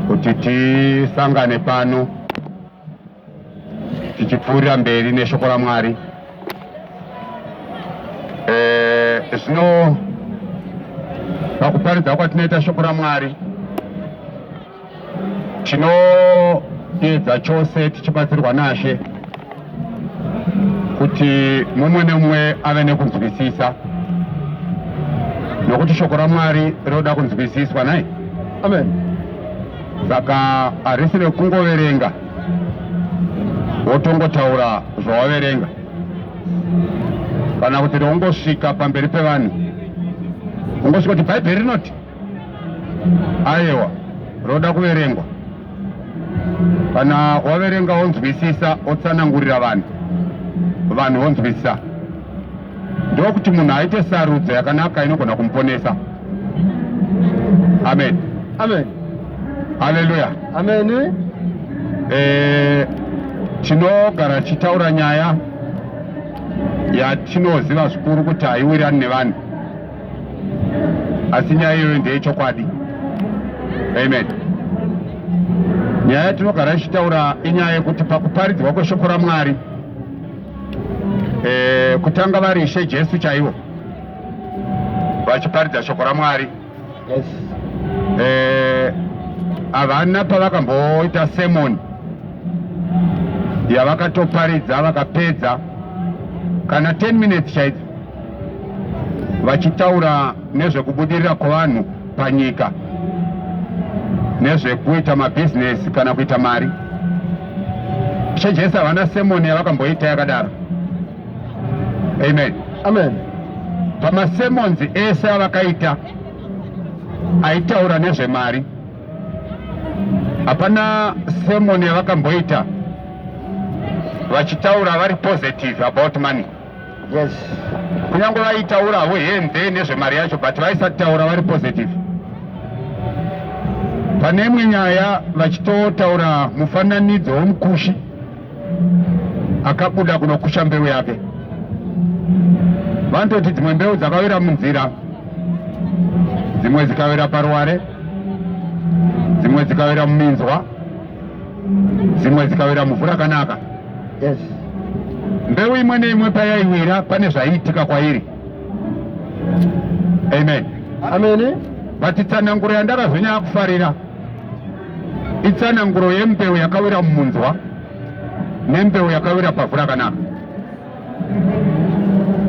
kuti tisangane pano tichipfuurira mberi neshoko raMwari. Zvino pakuparidza kwatinoita shoko raMwari tinoedza chose tichibatsirwa naShe kuti mumwe nemumwe ave nekunzwisisa, nokuti shoko raMwari rinoda kunzwisiswa naye. Amen. Saka harisi rekungoverenga wotongotaura zvawaverenga, kana kuti reungosvika pamberi pevanhu ungosvika kuti bhaibheri rinoti, aiwa rinoda kuverengwa. Kana waverenga wonzwisisa wotsanangurira vanhu vonzwisisa, ndokuti munhu aite sarudzo yakanaka inogona kumuponesa. Amen. Amen. Haleluya. Amen. Tinogara tichitaura nyaya yatinoziva zvikuru kuti haiwirirani nevanhu, asi nyaya iyoyo ndeyechokwadi. Amen. Nyaya yatinogara tichitaura inyaya yekuti pakuparidzwa kweshoko raMwari, kutanga vari Ishe Jesu chaivo vachiparidza shoko raMwari. Yes. Havana pavakamboita sermon yavakatoparidza vakapedza kana 10 minutes chaidzo vachitaura nezvekubudirira kwavanhu panyika, nezvekuita mabhizinesi kana kuita mari. Ishe Jesu havana sermon yavakamboita yakadaro. Amen. Amen. Pamasermons ese avakaita aitaura nezvemari. Hapana sermon yavakamboita vachitaura vari positive about money. Yes. Kunyange vaitaurawo henze nezvemari yacho, but vaisataura vari positive. Pane imwe nyaya vachitotaura mufananidzo womukushi akabuda kunokusha mbeu yake. Vanototi dzimwe mbeu dzakawira munzira, dzimwe dzikawira paruware, dzimwe dzikawira muminzwa, dzimwe dzikawira muvhu rakanaka. Yes. Mbeu imwe neimwe payaiwira pane zvaiitika kwairi. Amen. Amen. Vatitsananguro yandakazonyanya kufarira itsananguro yembeu yakawira mumunzwa nembeu yakawira pavhu rakanaka.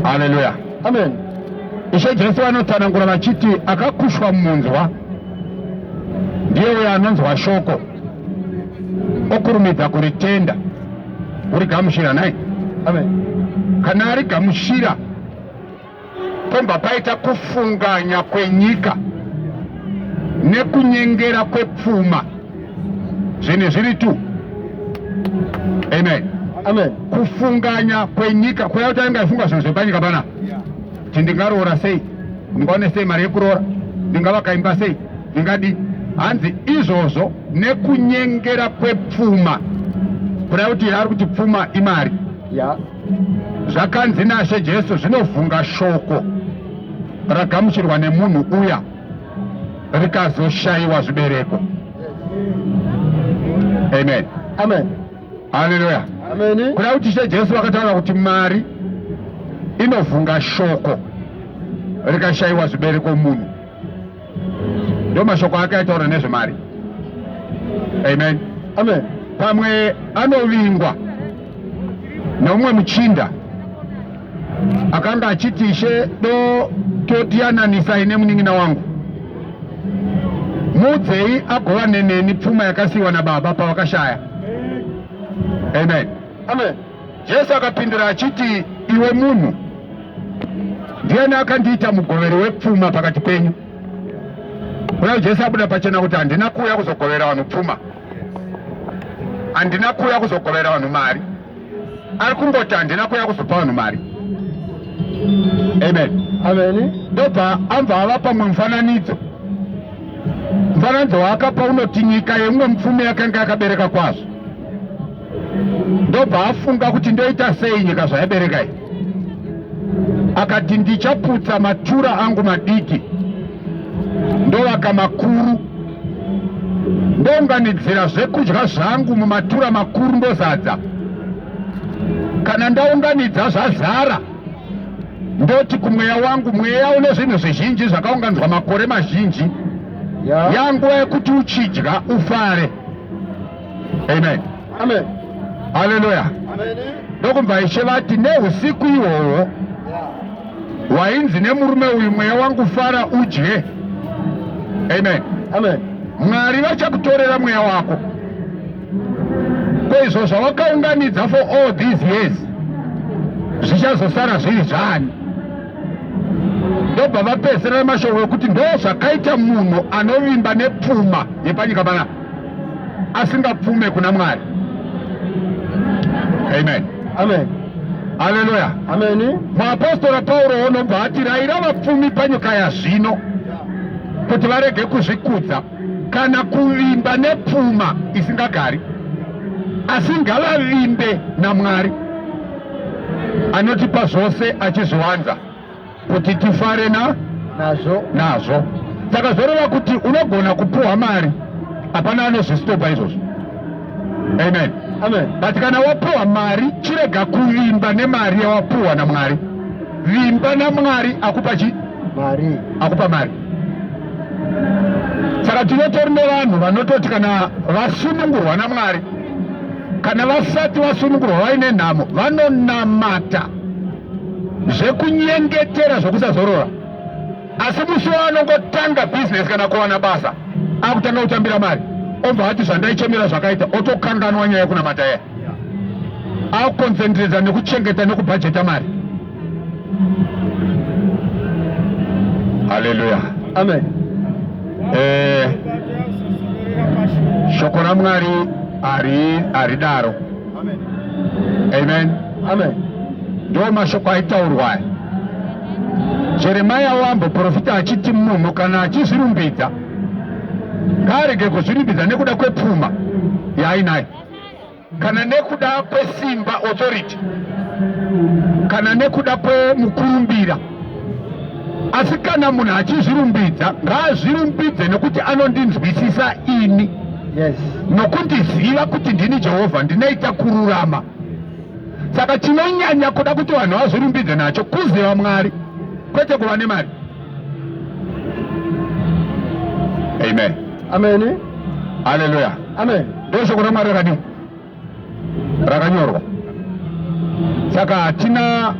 Haleluya. Amen. Ishe Jesu vanotsanangura vachiti akakushwa mumunzwa ndiye uyo anonzwa shoko okurumidza kuritenda kurigamushira naye. Amen. Kana arigamushira pomba paita kufunganya kwenyika nekunyengera kwepfuma, zvine zviri tu. Amen. Amen. Kufunganya kwenyika kwayauta inga ifunga zvinhu zvepanyika pana, kuti ndingaroora sei, ndingaone sei mari yekuroora, ndingavakaimba sei, ndingadi hanzi izvozvo nekunyengera kwepfuma. Kuda kuti ari kuti pfuma imari. Yeah. Zvakanzi naShe Jesu zvinovhunga shoko ragamuchirwa nemunhu uya rikazoshayiwa zvibereko. Amen. Amen. Haleluya. Amen. Kuda kuti Ishe Jesu vakataura kuti mari inovhunga shoko rikashayiwa zvibereko munhu. Ndo mashoko ake aitaura nezvemari. Amen. Amen. Pamwe anovingwa nomumwe muchinda akanga achiti, Ishe totiyananisa ine munin'ina wangu, mudzei agova neneni pfuma yakasiyiwa nababa pavakashaya. Amen. Amen. Jesu akapindura achiti, iwe munhu, ndiani akandiita mugoveri wepfuma pakati penyu? Kuna Jesu abuda pachena kuti handina kuuya kuzogovera vanhu pfuma, handina kuuya kuzogovera vanhu mari, ari kungoti handina kuuya kuzopa vanhu mari. Amen. Amen. Ndobva ambva ava pamwe mufananidzo waakapa unoti nyika yemumwe mupfumi yakanga yakabereka kwazvo. Ndobva afunga kuti ndoita sei nyika zvayabereka iyi. Akati ndichaputsa matura angu madiki ndovaka makuru ndonganidzira zvekudya zvangu mumatura makuru ndozadza. Kana ndaunganidza zvazara, ndoti kumweya wangu, mweya une zvinhu zvizhinji zvakaunganidzwa makore mazhinji, yanguva yekuti uchidya ufare. Amen. Amen. Haleluya. Ndokumva Ishe vati neusiku ihwohwo wainzi nemurume uyu, mweya wangu fara udye. Amen. Amen. Mwari vachakutorera mweya wako. Kwezvo zvawakaunganidza for all these years zvichazosara zviri zvani. Ndobva vapedzisira mashoko ekuti ndo zvakaita munhu anovimba nepfuma yepanyika pana asingapfume kuna Mwari. Amen. Amen. Haleluya. Amen. Muapostora Pauro unobva ati rayira vapfumi panyika yazvino kuti varege kuzvikudza kana kuvimba nepfuma isingagari, asi ngavavimbe naMwari anotipa zvose achizviwanza kuti tifare nazvo. Saka zvoreva kuti unogona kupuwa mari, hapana anozvistopa izvozvo. Amen. Amen. But kana wapuwa mari, chirega kuvimba nemari yawapuwa naMwari. Vimba naMwari akupa chi? Mari. Akupa mari. Saka tinotori nevanhu vanototi kana vasunungurwa naMwari, kana vasati vasunungurwa vaine nhamo, vanonamata zvekunyengetera zvokusazorora. Asi musi waanongotanga bhizinesi kana kuwana basa, akutanga kutambira mari, obva ati zvandaichemera zvakaita, otokanganwa nyaya yekunamata yaya. Akukonzentreta nekuchengeta nekubhajeta mari. Haleluya. Amen. Shoko raMwari aridaro. Amen. Amen. Ndo mashoko aitaurwa. Jeremia wamboprofita achiti munhu kana achizvirumbidza ngarege kuzvirumbidza nekuda kwepfuma yaainayo, kana nekuda kwesimba authority, kana nekuda kwemukurumbira. Asi kana munhu achizvirumbidza ngaazvirumbidze nekuti anondinzwisisa ini. Yes. Nokundiziva kuti ndini Jehovha, ndinoita kururama. Saka chinonyanya kuda kuti vanhu vazvirumbidze nacho kuziva Mwari, kwete kuva nemari. Amen. Amen. Haleluya. Amen. Ndo shoko raMwari rakanyorwa. Saka hatina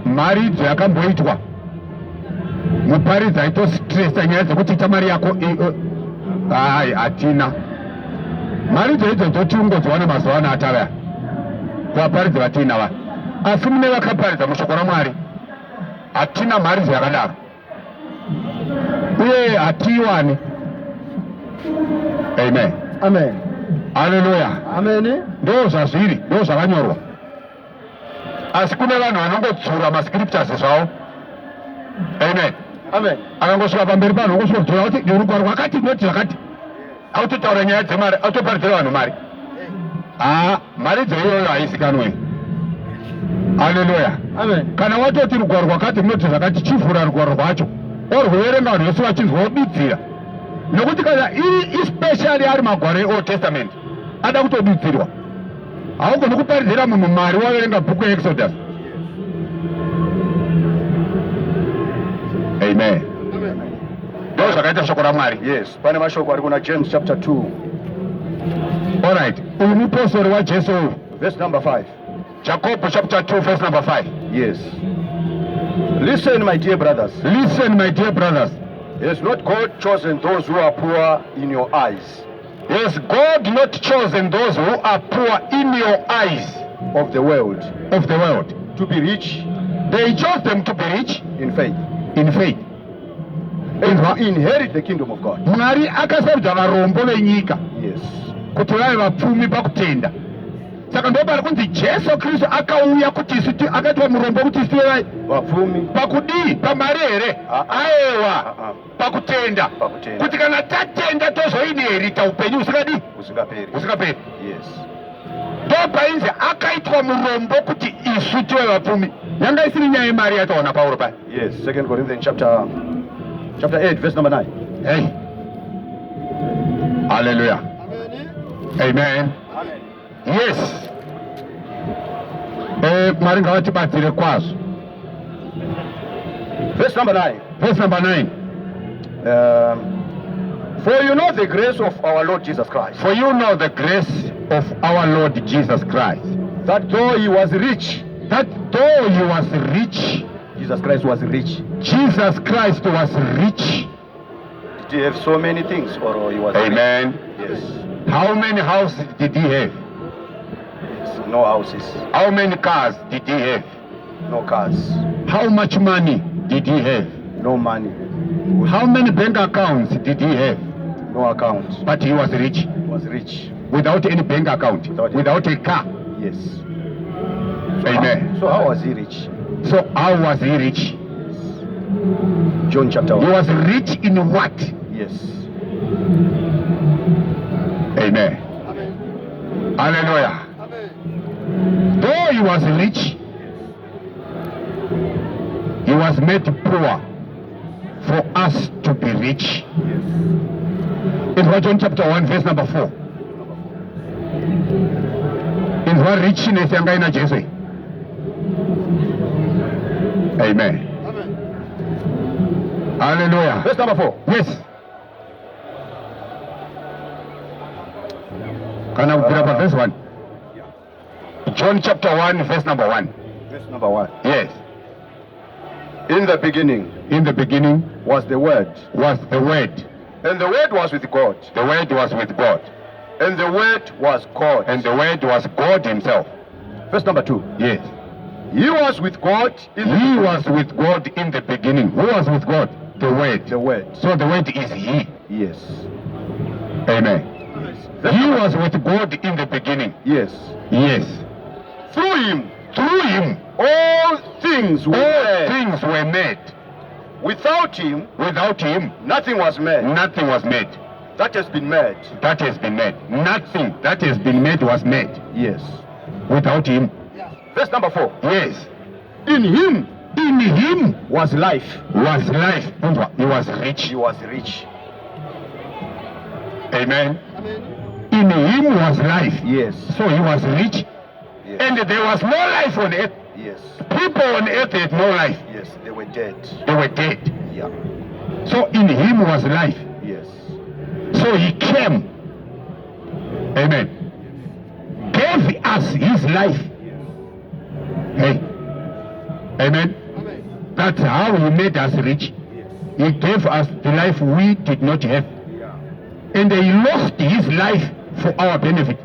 mari idzo yakamboitwa muparidzi aitostresa nyaya dzekuti ita mari yako. Hai, hatina mari idzo dzotiungodziwana mazuva ano atavaya kuvaparidzi vatina va. Asi mune vakaparidza mushoko raMwari hatina mari dzakadaro, uye hatiiwani. Amen. Amen. Haleluya. Amen. Ndo zvazviri, ndo zvakanyorwa. Asi kune vanhu vanongodzura mascriptures zvavo. Amen. Amen. Akangosvika pamberi panhu ongosvika kuti rugwaro rwakati noti zvakati, autotaura nyaya dzemari, autoparidzira vanhu mari. Mari dzoiyoyo haizikanwe. Haleluya. Amen. Kana watoti rugwaro rwakati noti zvakati, chivhura rugwaro rwacho orwuverenga vanhu vose vachinzwa wodudzira. Nokuti kana especially ari magwaro eOld Testament ada kutodudzirwa. Haugoni kuparidzira munhu mari waverenga bhuku yeExodus. Amen. Ndo zvakaita shoko raMwari. Yes. Pane mashoko ari kuna James chapter 2. Alright. Uyu mupostori waJesu uyu. Verse number 5. Jacob chapter 2 verse number 5. Yes. Listen, my dear brothers. Listen, my dear brothers. Has not God chosen those who are poor in your eyes? Has God not chosen those who are poor in your eyes of the world to be rich? They chose them to be rich in faith. In faith. And to inherit the kingdom of God. Mwari akasarudza varombo venyika. Yes. Kuti vave vapfumi pakutenda. Saka ndo pari kunzi Jesu Kristu akauya kuti isu akatiwa murombo kuti isu tive vapfumi pakudii, pamari here? Aiwa, pakutenda. Kuti kana tatenda tozoinherita upenyu usingaperi. Yes. Ndo painzi akaitwa murombo kuti isu tive vapfumi. Yanga isiri nyaya yemari yataona Pauro paya. Yes, 2 Corinthians chapter 8 verse number 9. Hey. Hallelujah. Amen. Amen. Yes. Mwari ngavatibatsire kwazvo. Verse number 9. Verse number 9. For you know the grace of our Lord Jesus Christ, For you know the grace of our Lord Jesus Christ, that though he was rich, that though he was rich, Jesus Christ was rich. Jesus Christ was rich. Did he have so many things, or he was Amen. rich? Yes. How many houses did he have? Yes. No houses, How many cars did he have? no cars, How much money did he have? no money, How many bank accounts did he have? no account. But he was rich. He was rich. Without any bank account, Without a car. Yes. Amen. So how was he rich? So how was he rich? John chapter He 1. was rich in what? Yes. Amen. Hallelujah. Though he was rich, he was made poor for us to be rich. In John chapter 1 verse number 4. In what richness yanga ina Jesu. Amen. Hallelujah. Verse number 4. Yes. Kana kupira pa verse 1. John chapter 1 verse number 1. Verse number 1. Yes. In the beginning In the beginning was the Word, was the Word. and the Word was with God, The Word was with God. and the Word was God. And the Word was God himself. Verse number 2. Yes. He was with God in the He was with God in the beginning. Who was with God? The Word. The Word. So the Word is He. Yes. Amen. Verse He number- was with God in the beginning. Yes. Yes. Through him, Through Him, all things were all made. things were made. Without him, Without Him, nothing was made. nothing was made. That has been made. That has been made. Nothing that has been made was made. Yes. Without Him. Verse number 4. Yes. In him In Him was life. was life. He was rich. He was rich. Amen. In Him was life. Yes. So He was rich. Yes. And there was no life on earth. Yes. People on earth had no life. Yes. They were dead. They were dead. Yeah. So in Him was life. Yes. So He came. Amen. Gave us His life. Hey. Amen. That's how He made us rich. He gave us the life we did not have. And He lost His life for our benefit.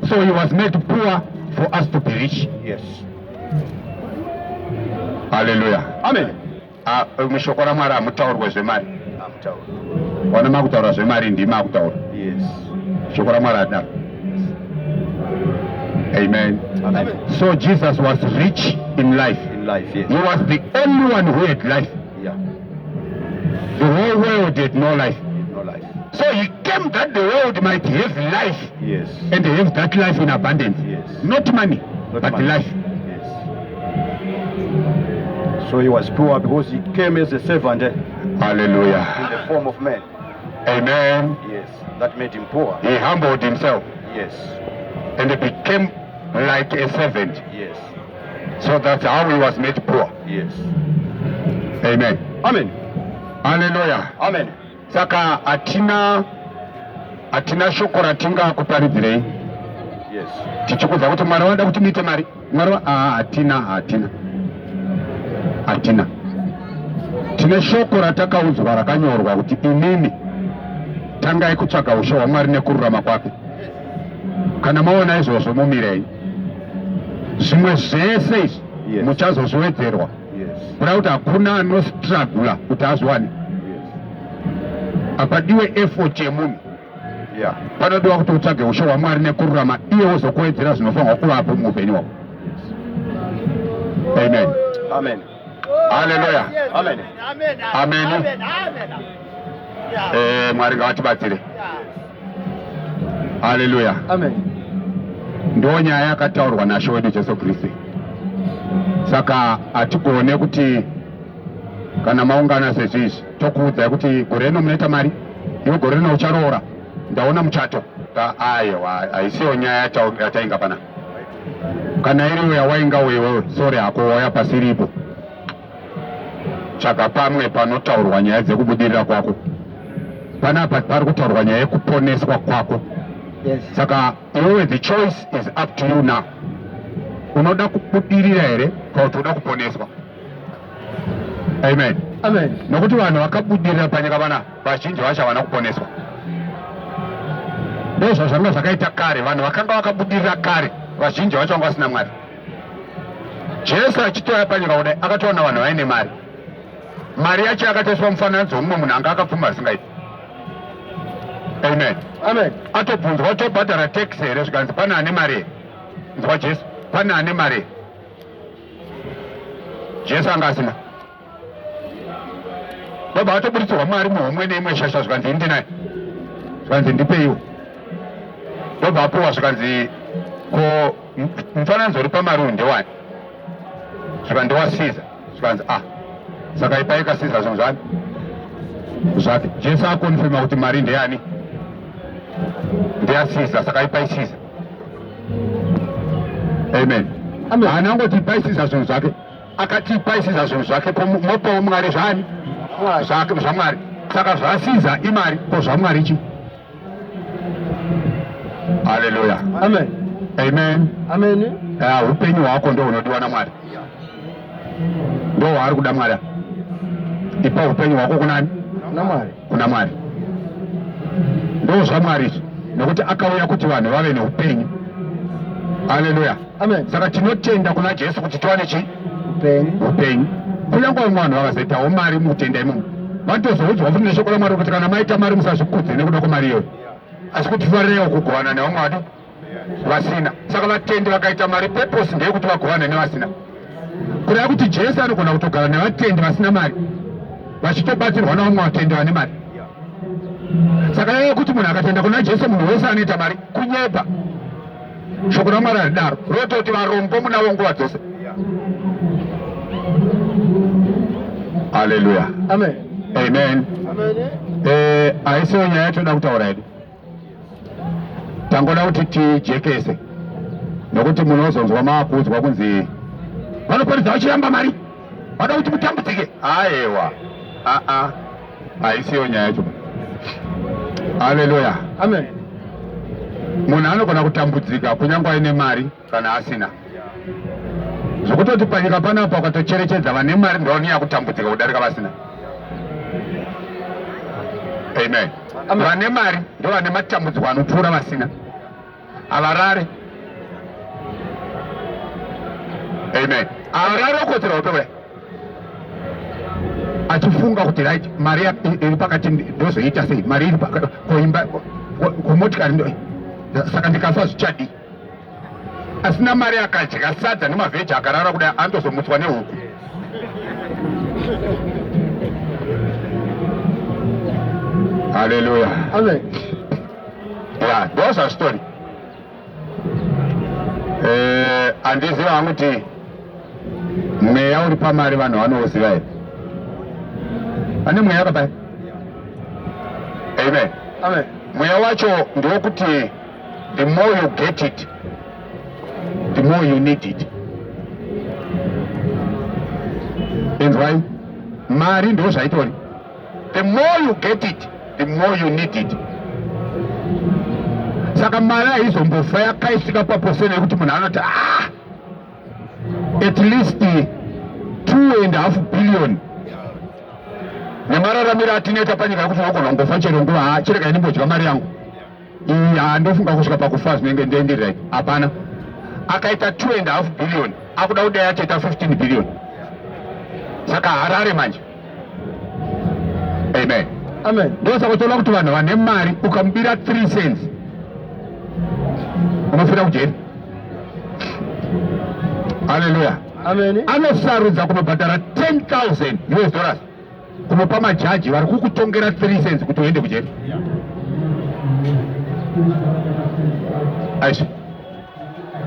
So He was made poor for us to be rich. Yes. Hallelujah. Amen. Mushoko ramwari hamutaurwe zvemari. I'm told. Wana makutaura zvemari ndimi makutaura. Yes. Shoko ramwari hadaro. Amen. Amen. So Jesus was rich in life. In life, yes. He was the only one who had life. Yeah. The whole world had no life. No life. So He came that the world might have life Yes. and have that life in abundance. Yes. Not money, Not but money. life. Yes. So he was poor because he came as a servant in Hallelujah. the form of man. Amen. Yes. That made him poor. He humbled Himself Yes. and He became like a servant. Yes. So that's how He was made poor. Yes. Amen. Amen. Hallelujah. Amen. Saka hatina shoko ratingakuparidzirei. Yes. tichikudza kuti Mwari wada kuti muite mari. Mwari hatina. Tine shoko ratakaudzwa rakanyorwa kuti inini tangai kutsvaga ushe hwaMwari nekururama kwake. Kana maona izvozvo mumirei. Zvimwe zvese izvi Yes. muchazozviwedzerwa. Yes. Kuda kuti hakuna anostragula kuti azviwane. Yes. Hapadiwe effort yemunhu. Yeah. Panodiwa kuti utsvage ushe hwaMwari nekururama iye wozokuwedzera zvinofanirwa kuvapo muupenyu hwako. Amen. Amen. Hallelujah. Amen. Amen. Mwari ngavatibatsire. Hallelujah. Amen. Ndo nyaya yakataurwa naShe wedu Jesu Kristu. Saka hatigone kuti kana maungana sezvizvi tokuudzai kuti gore rino munoita mari, iwe gore rino ucharoora, ndaona muchato. aiwa aisiyo nyaya yatainga pana kana iriwe yawainga wewe sore akoya pasiripo tsvaga pamwe panotaurwa nyaya dzekubudirira kwako panapa pari kutaurwa nyaya yekuponeswa kwako. Yes. Saka iwewe the choice is up to you now. Unoda kubudirira here kana kuti unoda kuponeswa? Amen. Amen. Nokuti vanhu vakabudirira panyika vana vazhinji vacho havana kuponeswa. Ndozvo zvanga zvakaita kare, vanhu vakanga vakabudirira kare vazhinji vacho vanga vasina Mwari. Jesu achitouya panyika kudai akatoona vanhu vaine mari. Mari yacho yakatoiswa mufananidzo womumwe munhu anga akapfuma zvisingaiti. Amen. Amen. Atobvunzwa kuti tobhadhara tax here zvikanzi pane ane mari here? Nzwa Jesu, pane ane mari here? Jesu anga asina. Baba atoburitserwa mari muhomwe neimwe shasha zvikanzi ndinaye. Zvikanzi ndipeiwo. Baba apuwa zvikanzi ko mufananidzo uri pamari uyu ndewani? Zvikanzi waSiza. Zvikanzi saka ipai kaSiza zvinhu zvani zvake. Jesu akonfirma kuti mari ndeyani? NdeyaSiza, saka ipai Siza. Amen. Amen. Haanangoti ipai Siza zvinhu zvake, akati ipai Siza zvinhu zvake, mopawo Mwari zvani? Zvake zvaMwari. Saka zvaSiza imari, ko zvaMwari chi? Haleluya. Amen. Amen. Amen. Upenyu hwako ndo hunodiwa naMwari, ndo hwaari kuda Mwari. Ipa upenyu hwako kunani? Kuna Mwari. Ndo zvaMwari izvi, nokuti akauya kuti vanhu vave neupenyu. Haleluya. Amen. Saka tinotenda kuna Jesu kuti tiwane chi? Upenyu. Kunyange vamwe vanhu vakazoitawo mari mutenda imomo, vanotozoudzwa futi neshoko raMwari kuti kana maita mari musazvikudze nekuda kwemari iyoyo, asi kuti farirewo kugovana nevamwe vadu vasina. Saka vatendi vakaita mari, purpose ndeyekuti vagovane nevasina. Kureva kuti Jesu anogona kutogara nevatendi vasina mari, vachitobatsirwa navamwe vatendi vane mari. Saka yaiye kuti munhu akatenda kuna Jesu, munhu wese anoita mari kunyepa. Shoko raMwari haridaro, rototi varombo munavo nguva dzose. Haleluya. Amen. Amen. Amen. Haisiyo nyaya yatoda kutaura hedu, tangoda kuti tijekese, nokuti munozonzwa maakuudzwa kunzi vanoparidza vachiramba mari, vada kuti mutambudzike. Aiwa, haisiyo nyaya yacho. Haleluya. Amen. Munhu anogona kutambudzika kunyange aine mari kana asina. Zvokutoti panyika panapa ukatocherechedza vane mari ndovani yakutambudzika kudarika vasina. Amen. Vane mari ndo vane matambudziko anopfuura vasina, havarare. Amen. Havarare okodzera upe achifunga kuti right mari iri pakati ndozoita sei, mari iri koimba komotikari, saka ndikafa zvichadi. Asina mari akadya sadza nemavheji akarara kudai andozomutswa nehuku. Haleluya. Amen. Yeah, those are story. Handiziva hangu kuti mweya uri pamari vanhu vanouziva here. Ane mweya akapai? Amen. Amen. Mweya wacho ndewokuti the more you get it, the more you need it. Inzwai, mari ndo zvaitori. The more you get it, the more you need it. Saka mari haizombofa yakaisika papo nekuti munhu anoti at least 2.5 billion nemararamiro atinoita panyika yekuti unogona kungofa chero nguva, chirega ndimbodya mari yangu iyi, handofunga kusvika pakufa zvinenge ndoenderera. Hapana, akaita 2.5 billion akuda kudai achaita 15 billion. Saka harare manje. Amen. Amen. Ndosaka toona kuti vanhu vane mari ukamubira 3 cents unofira kujeri. Haleluya. Amen. Anosarudza kunobhadhara 10,000 US dollars kunopa majaji vari kukutongera 3 cents kuti uende kujeri. Aisha,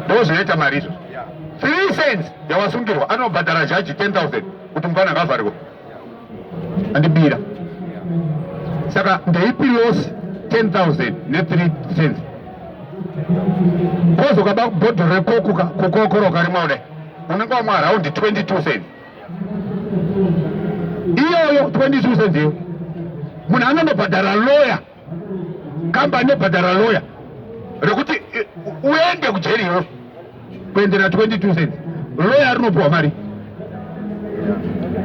ndo zvinoita mari izvo. 3 cents yawasungirwa, anobhadhara jaji 10,000 kuti mufana ngavharikwa. Andibira. Saka ndeipi loss 10,000 ne 3 cents. kozo kaba bodhoro kukokoro kari maude unenge wamwa around 22 cents iyoyo 22 cents iyo munhu anondobhadhara lawyer kambani inobhadhara lawyer rekuti uende kujeri iyoyo kuendera 22 cents lawyer rinopuwa mari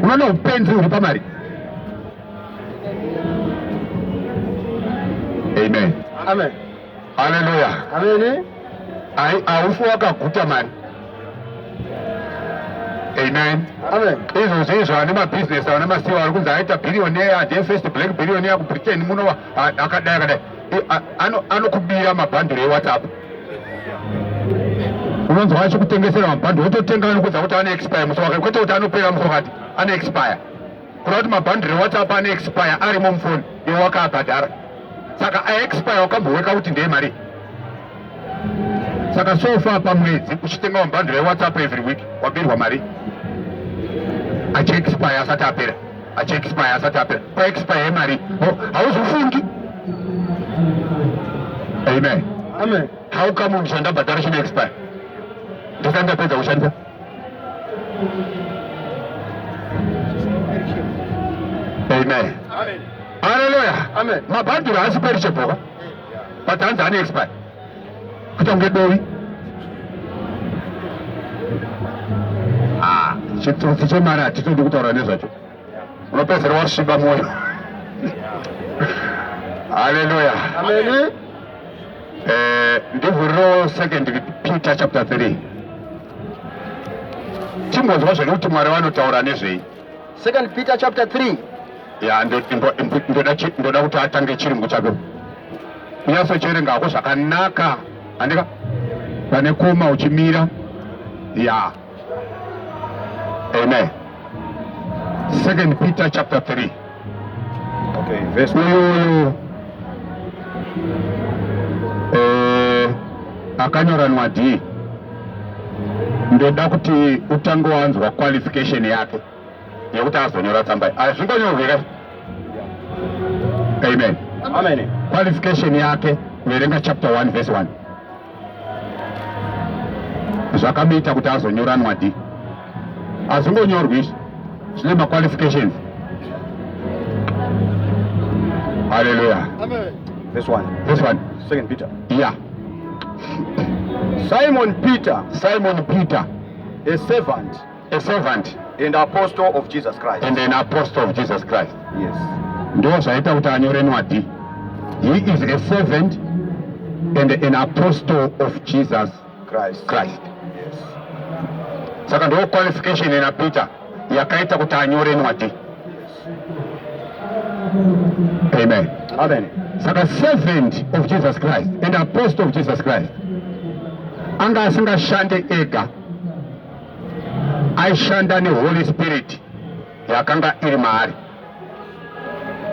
unoona upenzi uri pamari. Amen. Amen. Hallelujah. Amen. Haufi wakaguta mari. Amen. Amen. Izvo ane mabusiness ane masiwa ari kunzi aita billionaire ade first black billionaire kubritain muno akadai anokubira mabhandle eWhatsApp. Unonzi wacho kutengesera mabhandle wototenga anokudza kuti ane expire musi wake kwete kuti anopera musi wakati ane expire kuda kuti mabhandle eWhatsApp ane expire arimo mufoni iwe wakaabhadhara saka aexpire wakamboweka kuti ndeye mari. Saka sofa pamwedzi uchitenga mabhandle eWhatsApp every week wabirwa mari achiexpire asati apera achiexpire asati apera paexpire yemari hauzofungi. Amen. Amen. How come munhu chandabhadhara chine expire ndisati ndapedza kushandisa? Amen. Amen. Hallelujah. Amen. Mabhandle haasi perishable but hanzi ane expire kuita kunge dovi. Chitsotsi chemari hatitodi kutaura nezvacho unopedzera wasviba mwoyo. Hallelujah. Amen. Ndivhuriro 2 Peter chapter 3 timbonzwa zvekuti Mwari vanotaura nezvei. 2 Peter chapter 3. Ya ndoda kuti atange chirungu chake unyasocherengako zvakanaka andika pane koma uchimira. Ya Amen. 2 Peter chapter 3. Okay, verse Uyu akanyoranwa D. Ndoda kuti utange wanzwa qualification yake yekuti azonyora tsamba azvingonyorwika. Amen. Amen. Qualification yake verenga chapter 1 verse 1 zvakamuita kuti azonyoranwa D. Azvingonyorwi izvi zvine maqualifications. Hallelujah. Amen. verse 1. Verse 1. 2 Peter. Yeah. Simon Peter, Simon Peter, a servant a servant and apostle of Jesus Christ. and an apostle of Jesus Christ. Yes. Ndo zvaita kuti anyorenwa D. He is a servant and an apostle of Jesus Christ. Christ. Yes. Saka ndo qualification ina Peter yakaita kuti anyorenwa D. Amen. Amen. Saka servant of Jesus Christ and apostle of Jesus Christ anga asingashande ega, aishanda neHoly Spirit yakanga iri maari.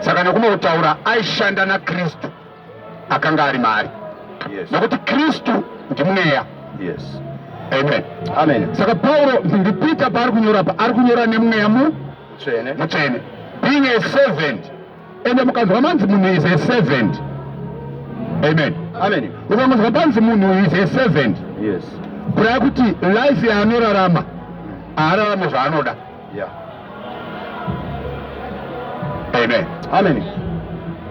Saka nekumutaura aishanda naKristu akanga ari maari. Yes. Nokuti Kristu ndimweya. Yes. Amen. Amen. Saka Paulo ndi Peter paari kunyora pa ari kunyora nemweya mutsvene. Being a servant. Ende mukanzwa manzi munhu is a servant. Amen. Amen. Ukanzwa panzi munhu is a servant. Yes. Kureva kuti life yaanorarama haararame zvaanoda. Yeah. Amen. Amen.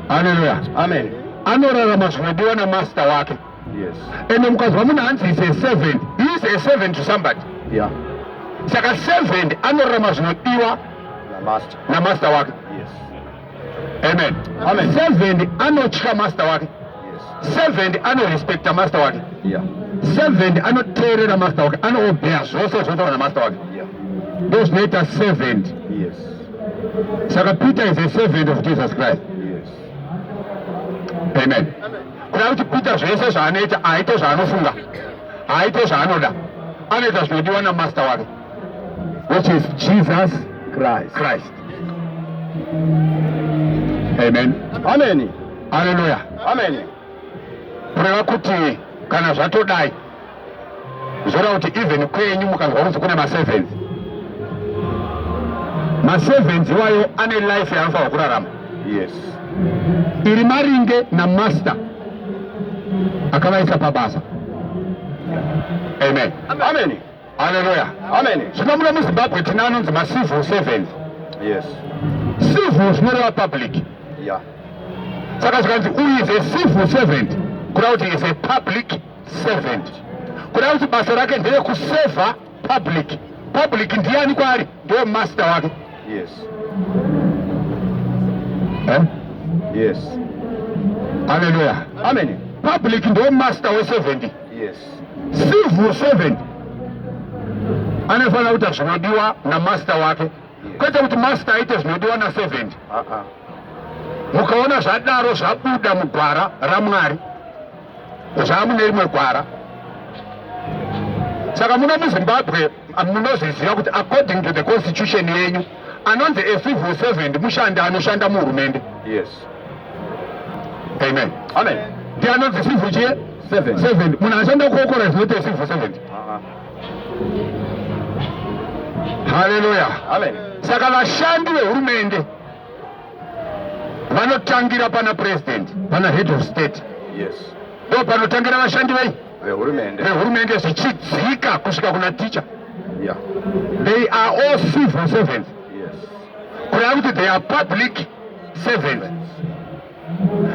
Hallelujah. Amen. Anorarama zvinodiwa namaster wake. Yes. Ende mukazwa munhu anzi is a servant, he is a servant to somebody. Yeah. Saka servant anorarama zvinodiwa The master. namaster wake. Yes. Amen. Amen. Servant anotya master wake. Yes. Servant anorespecta master wake. Yeah. Servant anoteerera master wake, anoobheya zvose zvinotaurwa namaster wake. Yeah. Ndo zvinoita servant. Yes. Saka Peter is a servant of Jesus Christ. Yes. Amen. Kureva kuti Peter zvese zvaanoita haaite zvaanofunga, haaite zvaanoda, anoita zvinodiwa namaster wake, which is Jesus Christ. Amen. Amen. Hallelujah. Amen. Kureva kuti kana zvatodai zvoreva kuti even kwenyu mukanzwa kunzi kune maservants, maservants iwayo ane life yaanofanirwa kurarama Yes. iri maringe namaster. akavaisa pabasa. Amen. Amen. Hallelujah. Amen. Zvinomuno muZimbabwe tinanonzi ma-civil servants. Yes. Civil zvinoreva public. Yeah. Saka zvikanzi uyu is a civil servant, kuda kuti is a public servant. Kuda kuti basa rake ndere kuseva public. Public ndiani kwaari? Ndiye master wake. Yes. Yes. Hallelujah. Amen. Public ndiye master we-servant. Yes. Civil servant anofanira kuita zvinodiwa namaster wake, kwete kuti master aite zvinodiwa na-servant. Mukaona zvadaro zvabuda mugwara raMwari, zvamune rimwe gwara. Saka muno muZimbabwe munozviziva kuti according to the constitution yenyu, anonzi a civil servant mushandi anoshanda muhurumende. Yes. Amen. Amen. Ndi anonzi civil chie? Servant. Munhu anoshanda kuokora zvinoita civil servant. Hallelujah. Amen. Saka vashandi vehurumende vanotangira pana president, pana head of state. Yes. Ndo panotangira vashandi vehurumende zvichidzika kusvika kuna teacher. Yeah. They are all civil servants. Yes. Kureva kuti they are public servants.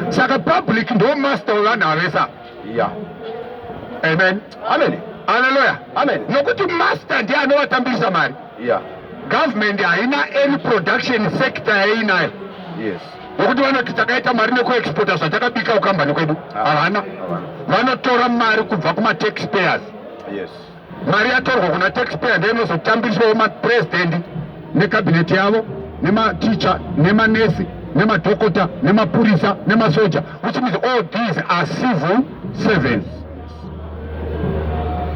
Saka public ndo master wevanhu avesa. Yeah. Amen. Amen. Hallelujah. Amen. Nokuti master ndiye anovatambirisa mari. Yeah. Government haina any production sector yainayo. Yes. Nokuti vanoti takaita mari nekuexporta zvatakabika ukambani kwedu. Havana. Vanotora mari kubva kuma-taxpayers. Yes. Mari yatorwa kuna taxpayer ndiyo inozotambiriswawo ma-president nekabineti yavo, nema-teacher, nema-nesi, nema-dhokota, nemapurisa, nema-soja, which means all these are civil servants.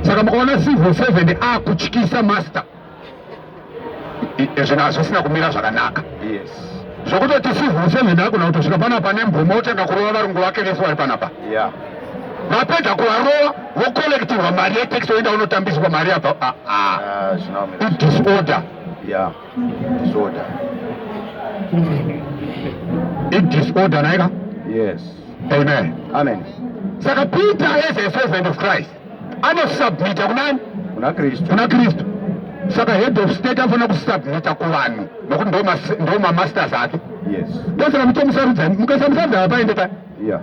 Saka mukaona civil servant akutyisa master, zvinhu hazvisina kumira zvakanaka. Yes. Zvokutoti civil servant akuna kutosvika panapa nembuma otanga kurova varungu vake vese vari panapa. Yeah. Vapedza kuvarova vokolektirwa mari yetaxi oenda unotambiswa mari yabva. Disorder. Yeah. Disorder. Disorder naika. Yes. Amen. Amen. Saka Peter as a servant of Christ anosubmita kunani? Kuna Kristu. Saka head of state afana kusubmita kuvanhu nokuti ndo mamasters ake. Yes. Ndosaka mutomusarudza, mukasamusarudza hapaende pa. Yeah.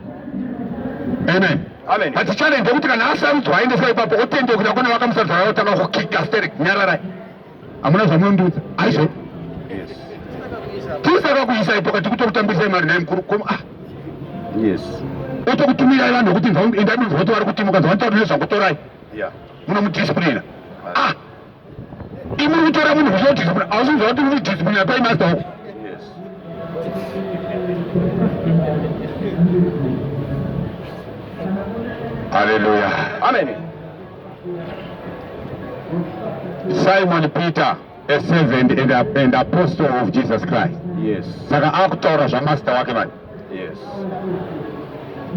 Amen. Amen. But challenge kuti kana asarudzwa aendeswa ipapo otende kuti akona vakamusarudza vaotanga kukika sterek nyararai. Hamuna zvamunondudza. Aizvo. Yes. Tisaka kuisa ipo kati kutokutambisa mari naye mukuru koma. Yes. Otokutumirai vanhu kuti endadunzwa kuti vari kutimuka zvavanotaura nezvakutorai. Yeah. Munomudisciplina. Imuri kutora munhu zvinodisciplina, hausinzwa kuti mudisciplina pai master wako. Yes. Hallelujah. Amen. Simon Peter, a servant and apostle of Jesus Christ. Yes. Saka akutaura zvamaster wake mani. Yes.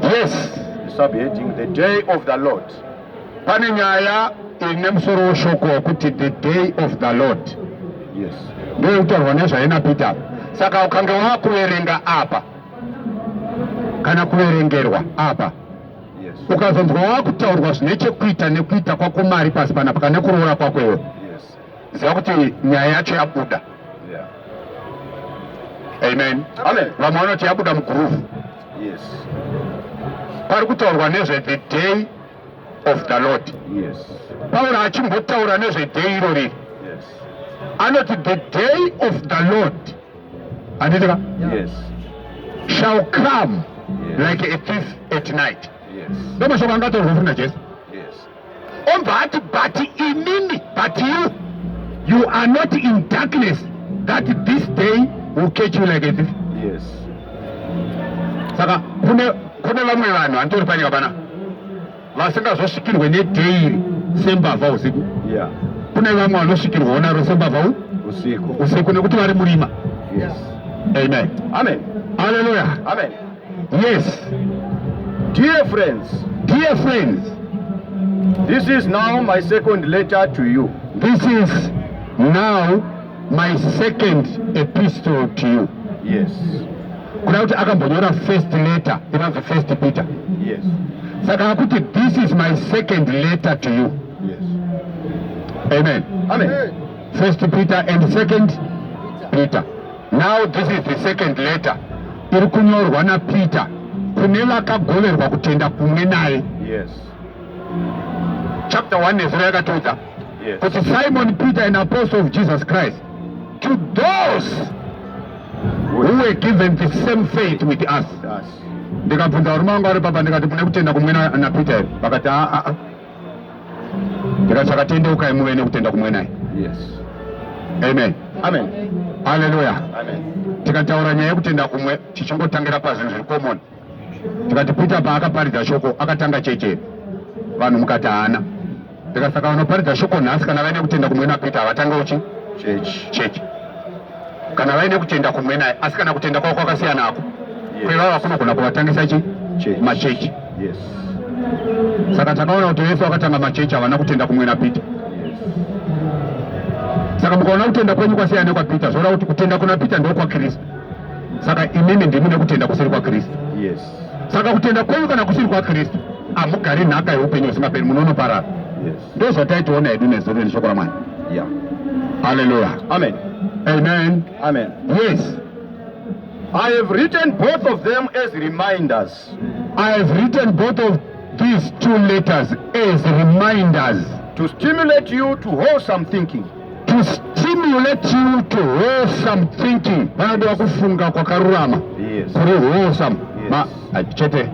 Yes. Subheading the day of the Lord. Pane nyaya ine musoro weshoko wekuti the day of the Lord. Yes. Ndiyo kutaurwa nezvaina Peter. Saka ukange wakuverenga apa kana kuverengerwa apa, Yes. ukazonzwa wakutaurwa zvine chekuita nekuita kwako mari pasi panapa kana kuroora kwako iwe, Yes. ziva kuti nyaya yacho yabuda. Yeah. Amen. Amen. Vamwe vanoti yabuda muguruvu. Yes. Pari kutaurwa nezve the day of the Lord. Yes. Pauro achimbotaura nezve day irori, Yes. anoti the day of the Lord, anditika, Yes. shall come Yes. like a thief at night. Yes. Ndo mashoko angataurwa funa Jesu. Yes. Omba ati but inini, but you are not in darkness, that this day will catch you like a thief. Yes. Saka kune vamwe vanhu antori panyika pana vasingazosvikirwe nedheiri sembavha usiku. Yeah. Kune vamwe vanosvikirwawo naro sembavha usiku nekuti vari murima. Yes. Amen. Amen. Hallelujah. Amen. Yes. Dear friends, this is now my second letter to you. This is now my second epistle to you. Yes. Kuda kuti akambonyora first letter inonzi first Peter. Yes. Saka akuti this is my second letter to you. Yes. Amen. Amen. First Peter and second Peter. Now this is the second letter. Iri kunyorwa na Peter kune vakagoverwa kutenda kumwe naye. Yes. Chapter 1 nezuro yakatodza Yes. kuti Simon Peter, an apostle of Jesus Christ, to those who were given the same faith with us. Yes. Ndikabvunza varume vanga vari papa ndikati mune kutenda kumwe na Peter here? Vakati ndikati sakatendeukai muve nekutenda kumwe naye. Yes. Amen. Amen. Hallelujah. Amen. Tikataura nyaya yekutenda kumwe tichingotangira pazvinhu zviri common. Tikati Peter paakaparidza shoko akatanga cheche, vanhu mukati haana. Ndikasaka vanoparidza shoko nhasi kana vaine kutenda kumwe na Peter havatange uchi cheche. Kana vaine kutenda kumwe naye asi kana kutenda kwavo kwakasiyana ako, kwevava kunogona kuvatangisa machechi. Yes. Saka takaona kuti vese vakatanga machechi havana kutenda kumwe na Peter. Saka mukaona kutenda kwenyu kwasiyana kwa Peter, zvoda kuti kutenda kuna Peter ndiko kwa Kristu. Saka imimi ndimi nekutenda kusiri kwa Kristu. Yes. Saka kutenda kwenyu kana kusiri kwa Kristu hamugari nhaka yeupenyu husingaperi, munonoparara. Yes. Ndo zvataitiona hedu nezuro neshoko raMwari. Yeah. Hallelujah. Amen. Amen. Amen. Yes. I have written both of them as reminders. I have written both of these two letters as reminders To stimulate you to wholesome thinking. to stimulate you to wholesome thinking. Vanodiwa kufunga kwakarurama. Yes. Kuri wholesome. Yes. Chete.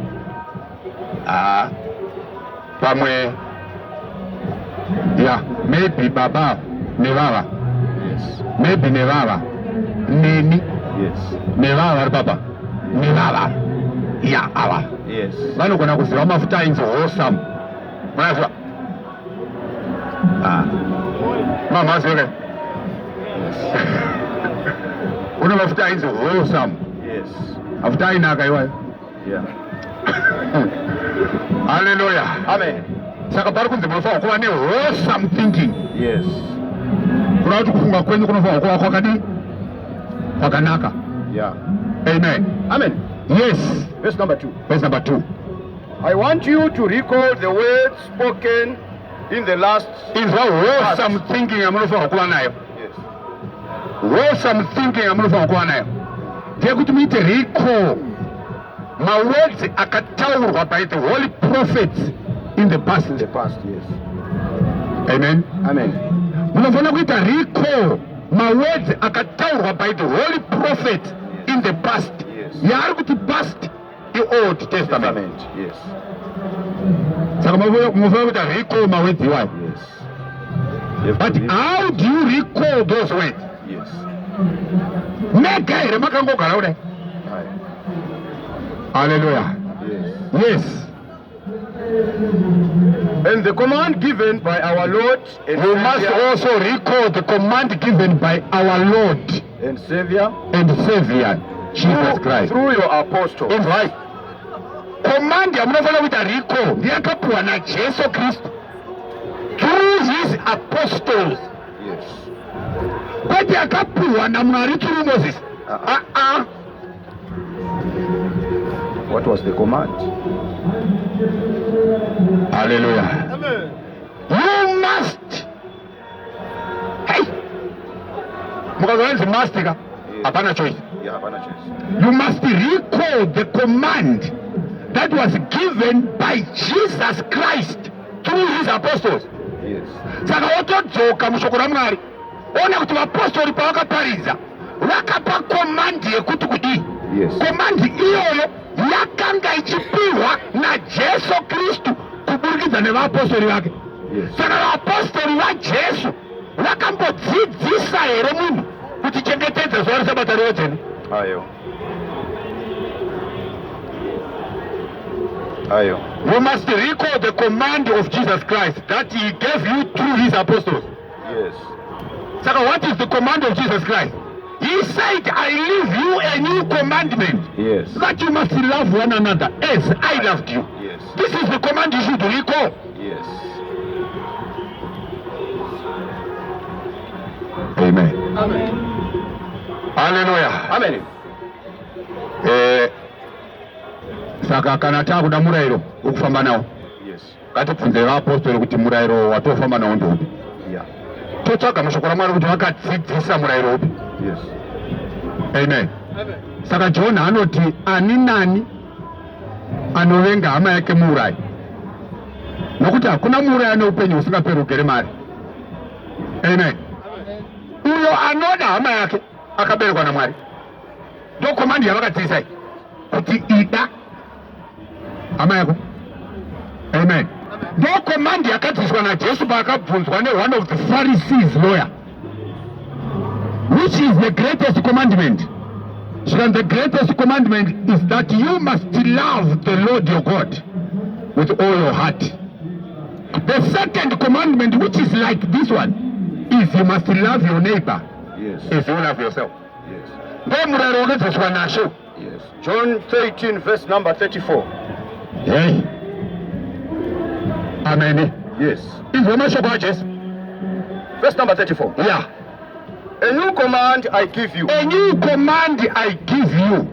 Pamwe. Yeah, maybe baba nevava. Yes. Maybe nevava. Neni Yes. nevava vari baba. Nevava. Yeah, ava. Yes. Vanogona kuziva mafuta ainzi wholesome. Munaziva? Mamazive. Una mafuta ainzi wholesome. Yes. Mafuta ainaka iwayo. Yeah. Hallelujah. Amen. Saka pari kunzi munofanwa kuva ne wholesome thinking. Yes. Kureva kuti kufunga kwenyu kunofanwa kuva kwakadi kwakanaka. Yeah. Amen. Amen. Yes. Verse number 2. Verse number 2. I want you to recall the words spoken in the last. Inzwa wholesome thinking yamunofanwa kuva nayo. Yes. Wholesome thinking yamunofanwa kuva nayo ndeyekuti muite recall mawords akataurwa by the holy prophets in the past. In the past, yes. Amen. Amen. Munofanira kuita recall mawords akataurwa by the holy prophets in the past. Yes. Yaari kuti past iOld Testament. Testament, yes. Saka munofanira kuita recall mawords iwayo. Yes. You have But to read- how do you recall those words? Yes. Mega here makangogara kudai. Aye. Hallelujah. Yes. Yes. And the command given by our Lord and We must Savior, also recall the command given by our Lord and Savior and Savior, Jesus Christ. through your apostles. In right. Command yamunofanira kuita recall ndiyakapiwa naJesu Kristu through his apostles. Yes. Kwete yakapiwa naMwari through Moses. What was the command? Hallelujah. Amen. You must. Hey. Mukazanzi must ka? Hapana choice. Yeah, hapana choice. You must recall the command that was given by Jesus Christ through his apostles. Yes. Saka wotodzoka mushoko raMwari ona kuti vapostori pavakaparidza vakapa komandi yekuti kudii. Yes. Komandi iyoyo yakanga ichipiwa naJesu Kristu kuburikidza nevapostori vake. Yes. Saka vapostori vaJesu vakambodzidzisa here munhu kuti chengetedze zuva reSabata rive dzvene. Ayo. Ayo. You must recall the command of Jesus Christ that he gave you through his apostles. Yes. Saka, what is the command of Jesus Christ? He said, I leave you a new commandment. Yes. That you must love one another as I loved you. Yes. This is the command you should recall. Yes. Amen. Amen. Hallelujah. Amen. Saka kana takuda murayiro wokufamba nawo. Yes. Ngatibvunze vaapostoli kuti murayiro watofamba nawo ndoupi. Yeah. Totsvaga mashoko raMwari kuti vakadzidzisa murayiro upi. Yes. Amen. Saka John anoti ani nani anovenga hama yake muurayi, nokuti hakuna muurayi ane upenyu husingaperi ugere mari. Amen. Uyo anoda hama yake akaberekwa naMwari. Ndo komandi yavakadzidzisa iyi kuti ida hama yako. Amen. Ndo komandi yakadzidziswa naJesu paakabvunzwa one of the Pharisees lawyer, which is the greatest commandment. And the greatest commandment is that you must love the Lord your God with all your heart. The second commandment, which is like this one, is you must love your neighbor. Yes. As you love yourself. Yes. Yes. John 13 verse number 34. Hey. Amen. Yes. Is Verse number 34. yeah. A new command I give you. A new command I give you.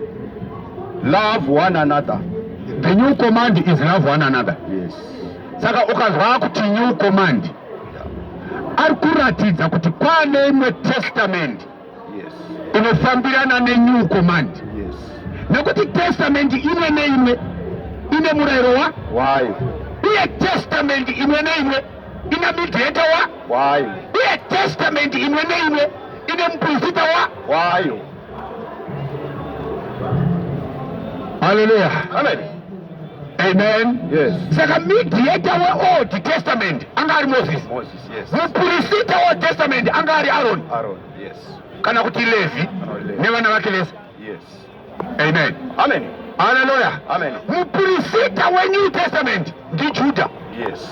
Love one another. The new command is love one another. Yes. Saka ukazwa kuti new command, ari kuratidza kuti kwane imwe testament Yes. inofambirana nenew command. Yes. Nekuti testament imwe neimwe ine murayiro Why? uye testament imwe neimwe ina mediator Why? uye testament imwe neimwe ine muprofita Why? Hallelujah. Amen. Amen. Yes. Saka mediator Old Testament angari Moses. Moses, yes. Muprofita Old Testament angari Aaron. Aaron, yes. Kana kuti Levi nevana vake Lesa. Yes. Amen. Amen. Hallelujah. Amen. Muprofita New Testament ndi Judah. Yes.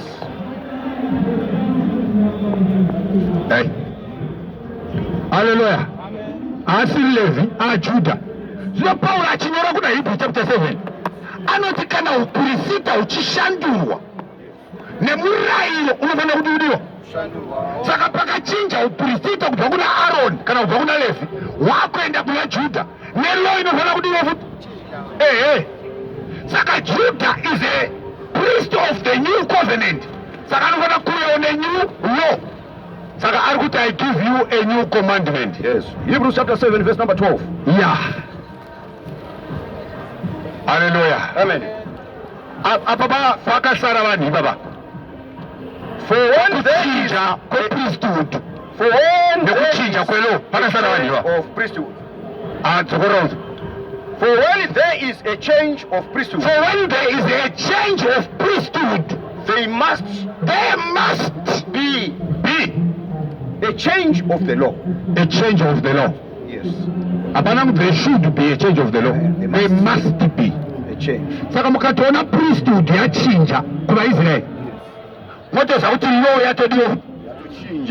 Hey. Hallelujah. Asi Levi Judah. Zvino Paul achinyora kuna Hebrews chapter 7 anoti kana uprofita uchishandurwa nemurayiro unofanira kuti udiwa. Saka pakachinja uprofita kubva kuna Aaron kana kubva kuna Levi wakuenda kuna Judah nelaw inofanira kudiwa futi. Saka Judah is a priest of the new covenant. Saka anofanira kuuyawo nenew law. Saka ari kuti I give you a new commandment. Yes. Hebrews chapter 7 verse number 12. Yeah. Hallelujah. Amen. Apa pakasara vanhu baba. For when there is Kuchinja kwepriesthood. for when there Nekuchinja kwelaw pakasara vanhu baba. of priesthood. Dzokorozo. For when there is a change of priesthood, For when there is a change of priesthood, there must be a change of the law. a change of the law. Yes. Hapana kuti there should be a change of the law. There must be. A change. Saka mukatoona priesthood yachinja kuvaIsraeri, motoziva kuti law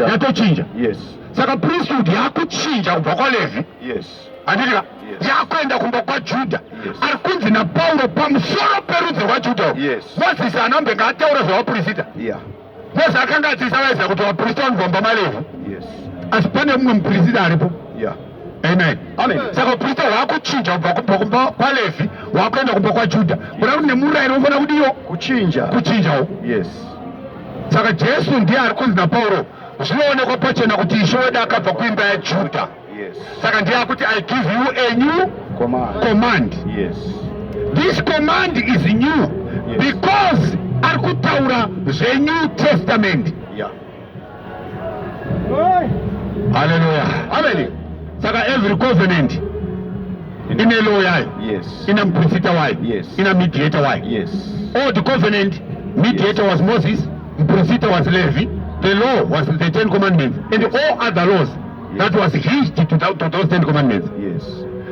yatochinja. Yes. Saka priesthood yakuchinja kubva kwaLevi, Yes. handika Yes. yakuenda kumba kwaJudha. Yes. Ari kunzi naPauro pamusoro perudzi rwaJudha. Yes. Mozisi anambe ngaataura zvavaprofita. Yeah. Mozisi akanga adzidzisa vaIsraeri kuti vaprofita vanobva maLevhi, Yes. asi pane mumwe muprofita aripo. Yeah. Amen. Amen. Saka uprofita hwakuchinja kubva kumba kwaLevhi hwakuenda kumba kwaJudha. Kuna kuti nemurayiro unofanira kudiwa kuchinjawo. Yes. Saka Jesu ndiye ari kunzi naPauro zvinoonekwa pachena kuti Ishe wedu akabva kuimba yaJudha. Yes. Saka ndiye akuti I give you a new command. Yes. This command is new because ari kutaura zveNew Testament. Yeah. Hallelujah. Amen. Saka every covenant ine law yayo, Yes. ina muprofita wayo, Yes. ina mediator wayo. Yes. Old covenant mediator was Moses, muprofita was Levi, the law was the 10 commandments and all other laws that was hitched to those 10 commandments. Yes.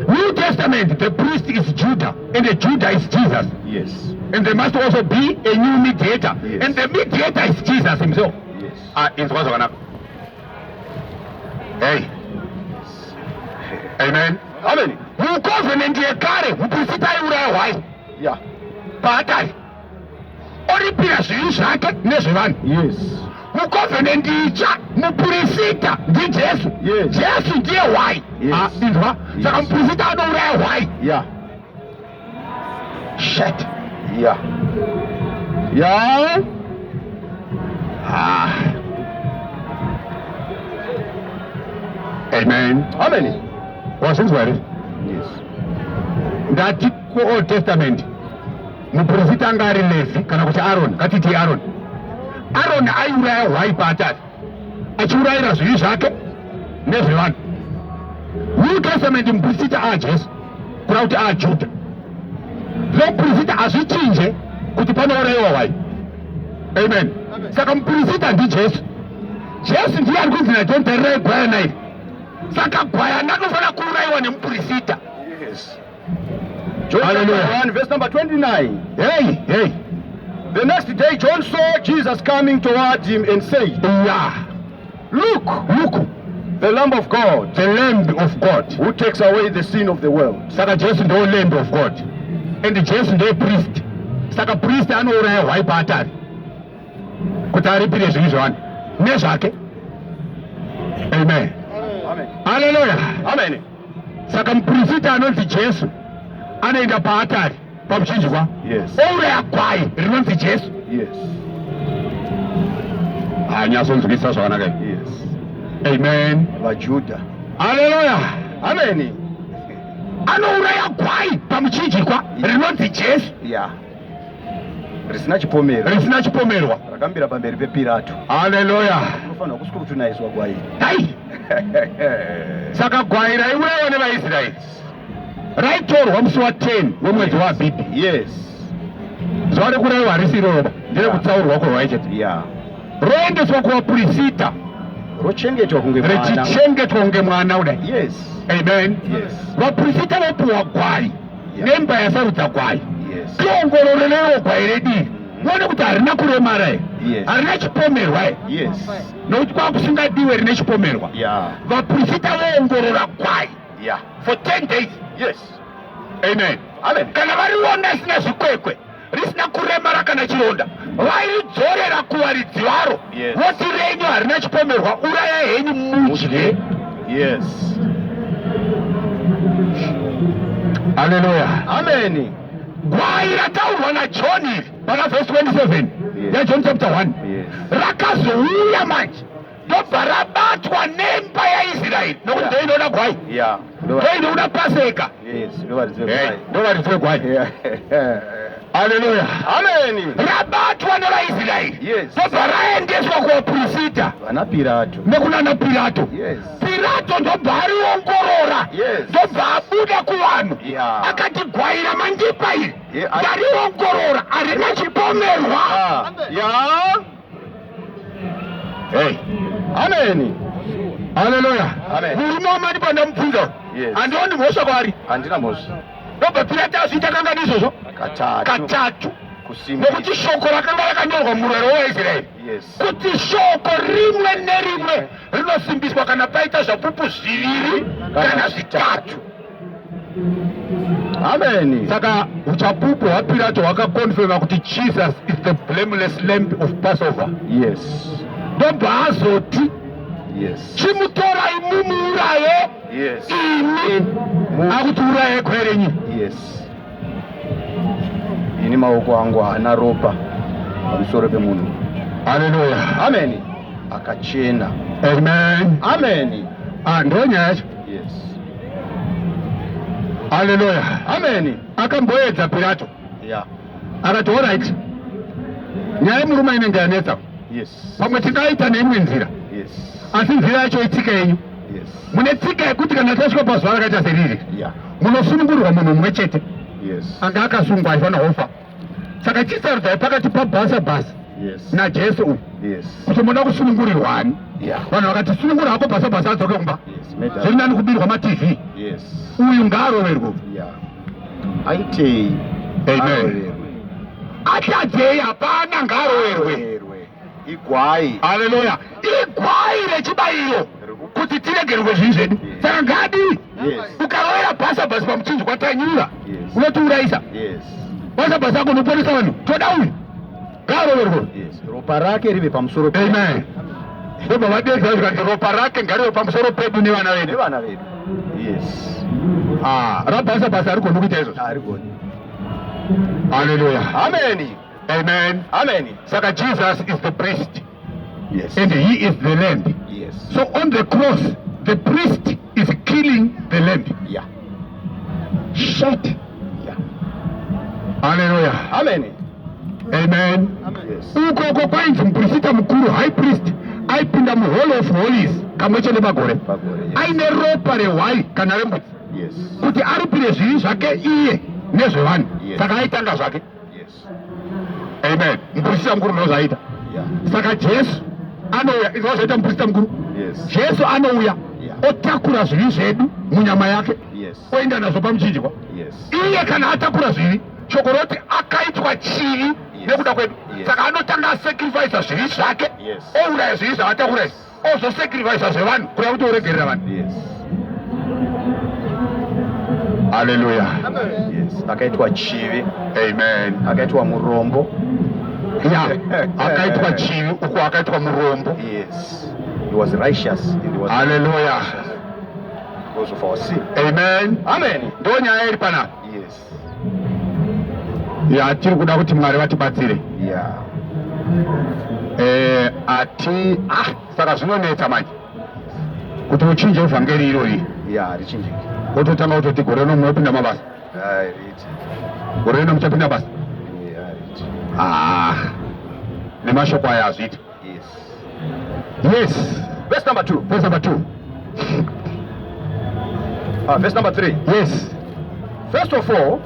New Testament, the priest is Judah and the Judah is Jesus, Yes. and there must also be a new mediator, Yes. and the mediator is Jesus himself. Yes. Inzwa zvakanaka. Hey. Amen. Amen. Mucovenant yekare muprofita aiurayirwai Yeah. paatari oripira zvivi zvake nezvevanhu. Yes. Mucovenant itsva muprofita ndiJesu. Yes. Jesu ndiye hwai. Yes. Inzwa. Saka Yes. muprofita anouraya hwai. Yeah. Shit. Yeah. Yeah. Amen. Amen. Wasinzwa Yes. ndati ku-Old Testament muprofita anga ari Levi kana kuti Aaron, ngatiti Aaron aiuraya hwai paatari achiurayira zvivi zvake nezvevanhu. New Testament muprofita aJesu kureva kuti aJudha. Muprofita hazvichinje kuti panourayiwa hwai. Amen. Saka muprofita ndiJesu. Jesu ndiye ari kunzi naJohn, tarirai gwayana iri. Saka gwayana anofanira kuurayiwa nemuprofita. Yes. John chapter 1 verse number 29. Hey. The next day John saw Jesus coming towards him and said, Yeah. Look, the Lamb of God, The Lamb of God. who takes away the sin of the world. Saka Jesu ndiye Lamb of God. And Jesu ndiye priest. Saka priest anouraya hwai paatari kuti aripire zvivi zvevanhu nezvake. Amen. Amen. Hallelujah. Amen. Saka muprofita anonzi Jesu anoenda paatari pamuchinjikwa Yes. ouraya gwai rinonzi Jesu. Yes. Hanyasonzwisa zvakanaka. Yes. Amen. VaJudha. Hallelujah. Amen. Anouraya gwai pamuchinjikwa rinonzi Jesu Yeah. Risina chipomero. risina chipomerwa. Rakambira pamberi pePirato. Hallelujah. Unofanira kuskurutunaizwa gwai. Hai. Saka gwai raiurayiwa nevaIsraeri raitorwa musi wa10 wemwedzi waAbhibhi. Yes. Zuva rekurayiwa harisi iroro, nderekutsaurwa kurwai chete. Yeah. Roendeswa kuvaprofita Rochengetwa kunge mwana. richichengetwa kunge mwana kudai. Yes. Amen. Yes. Vaprofita vopiwa gwai nemba yasarudza gwai. Yes. Tiongororerewo gwai redii muone kuti harina kuremara here, Yes. harina chipomerwa here, Yes. nokuti kwakusingadiwe rine chipomerwa. Yeah. Vaprofita voongorora gwai Yeah. for 10 days. Yes. Amen. Amen. Kana variona risina zvikwekwe, risina kuremara kana chironda, vairidzorera kuvaridzi varo. Yes. Voti renyu harina chipomerwa, uraya henyu mudye. Yes. Hallelujah. Amen. Gwai rataurwa naJohn iri pana verse 27 Yes. yaJohn chapter 1 Yes. rakazouya manje ndobva rabatwa nemba yaIsraeri nokuti Yeah. ndo inoda gwai, Yeah. ndo inoda Paseka. Yes. Yes. Ndo varidzwe gwai. Yeah. Hallelujah. Amen. Rabatwa nevaIsraeri Yes. ndobva raendeswa kuvaprofita Vana Pirato. nekunana Pirato. Yes. Pirato ndobva ariongorora, Yes. ndobva abuda kuvanhu Yeah. akati gwai ramandipa iri Yeah. ndariongorora harina chipomerwa. Yeah. Hey. Amen. Hallelujah. Amen. Murume wamanipa ndamubvunza Yes. handioni mhosva kwaari, Handina mhosva. ndobva Pirato azviita kangani izvozvo katatu Kusimbisa. nokuti shoko rakanga rakanyorwa murwere weIsraeri Yes. kuti shoko rimwe nerimwe rinosimbiswa kana paita zvapupu zviviri kana zvitatu. Amen. Saka uchapupu hwaPirato hwakakonfirma kuti Jesus is the blameless lamb of Passover. Yes. Ndobva azoti Yes. chimutorai mumuuraye Yes. imi, akuti uraye gwai renyu. Yes. Ini maoko angu haana ropa pamusoro pemunhu. Hallelujah. Amen. Akachena. Amen. Amen. Ndo nyaya yacho. Yes. Hallelujah. Amen. Akamboedza Pirato Yeah. akati alright, nyaya yemurume inenge yanetsa, Yes. pamwe tingaita neimwe nzira, Yes. asi nzira yacho itsika yenyu. Yes. Mune tsika yekuti kana tasvika pazuva rakaita seriri Yeah. munosunungurwa munhu mumwe chete, Yes. anga akasungwa aifanira kufa. Saka chisarudzai pakati paBhasabhasi Yes. naJesu uyu Yes. kuti munoda kusunungurirwani. Yeah. Vanhu vakati sunungura hako Bhasabhasi adzoke kumba, Yes. Made zviri nani kubirwa maTV. Yes. Uyu ngaaroverwe. Yeah. Aitei. Amen. Atadzei hapana, ngaaroverwe. Aroverwe. Igwai. Haleluya. Igwai rechibayiro kuti tiregerwe zvinhu zvedu. Saka ngadi Yes. ukarovera Bhasabhasi pamuchinjikwa tanyura Yes. unotiurayisa. Yes. Bhasabhasi ako unoponesa vanhu, toda uyu ngaaroverwe. Yes. Ropa rake rive pamusoro pedu. Amen. Ndobva vadedza zvikati ropa rake ngarive pamusoro pedu nevana vedu. Nevana vedu. Yes. RaBhasabhasi arigoni kuita izvozvo. Arigoni. Hallelujah. Amen. Amen. Amen. Saka Jesus is the priest Yes. and he is the lamb. Yes. So on the cross, the priest is killing the lamb. Yeah. Shut. Yeah. Hallelujah. Amen. Amen. Yes. Ukoko kwainzi muprofita mukuru high priest aipinda muhall of holies kamweche nemagore Magore, yes. aine ropa rehwai kana rembudzi Yes. kuti aripire zvivi zvake iye nezvevanhu Yes. saka aitanga zvake. Yes. Amen. Muprofita mukuru ndozvaita. Yeah. Saka Jesu anouya izvazoita muprofita mukuru. Yes. Jesu anouya Yeah. otakura zvivi zvedu munyama yake Yes. oenda nazvo pamuchinjikwa. Yes. Iye kana atakura zvivi shoko roti akaitwa chivi nekuda kwedu. Yes. Saka anotanga asacrifice zvivi zvake Yes. ouraya zvivi zvaatakura izvi ozosacrifice zvevanhu kuda kuti uregerera vanhu. Yes. Haleluya. Yes. Akaitwa chivi. Amen. Akaitwa murombo. Ya akaitwa chivi uko akaitwa murombo. Yes. He was righteous and he was Haleluya. because of our sin. Amen. Amen. Ndo nyaya iri panapa. Yes. Ya tiri kuda kuti Mwari vatibatsire. Yeah. Saka zvinonetsa manje kuti uchinje vhangeri irori Yeah, richinjiki. wototanga kutoti gore rino munopinda mabasa, Right. gore rino muchapinda basa. Yeah, right. Nemashoko aya hazviiti. Yes. Yes. Verse number 2. Verse number 2. Verse number 3. Yes. First of all,